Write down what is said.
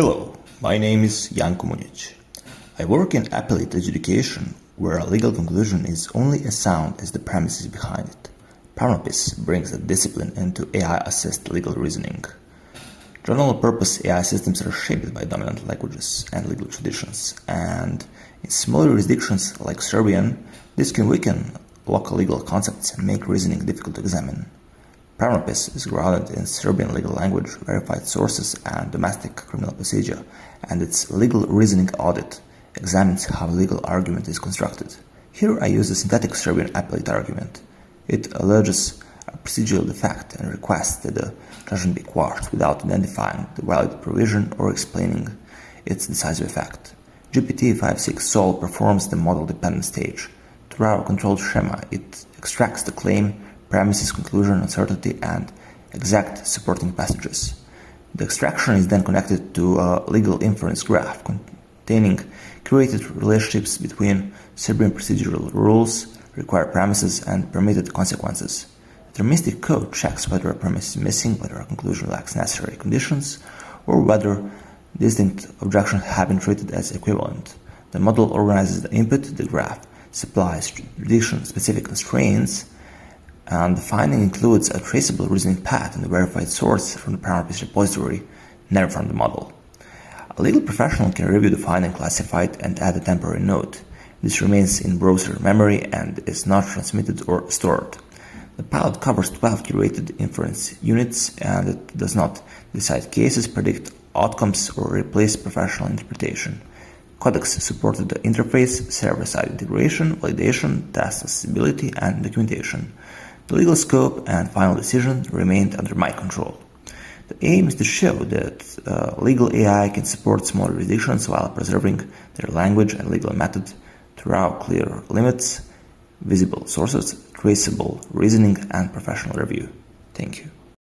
Hello, my name is Jan Komunic. I work in appellate adjudication, where a legal conclusion is only as sound as the premises behind it. Pravnopis brings that discipline into AI-assisted legal reasoning. General-purpose AI systems are shaped by dominant languages and legal traditions, and in smaller jurisdictions like Serbian, this can weaken local legal concepts and make reasoning difficult to examine. Pravnopis is grounded in Serbian legal language, verified sources, and domestic criminal procedure, and its Legal Reasoning Audit examines how a legal argument is constructed. Here I use a synthetic Serbian appellate argument. It alleges a procedural defect and requests that the judgment be quashed without identifying the valid provision or explaining its decisive effect. GPT-5.6 Sol performs the model-dependent stage. Through our controlled schema, it extracts the claim, premises, conclusion, uncertainty, and exact supporting passages. The extraction is then connected to a Legal Inference Graph containing curated relationships between Serbian procedural rules, required premises, and permitted consequences. Deterministic code checks whether a premise is missing, whether a conclusion lacks necessary conditions, or whether distinct objections have been treated as equivalent. The model organizes the input, the graph supplies jurisdiction-specific constraints, and the finding includes a traceable reasoning path and a verified source from the Pravnopis repository, never from the model. A legal professional can review the finding, classify it, and add a temporary note. This remains in browser memory and is not transmitted or stored. The pilot covers 12 curated inference units, and it does not decide cases, predict outcomes, or replace professional interpretation. Codex supported the interface, server-side integration, validation, test accessibility, and documentation. The legal scope and final decision remained under my control. The aim is to show that legal AI can support small jurisdictions while preserving their language and legal method throughout clear limits, visible sources, traceable reasoning, and professional review. Thank you.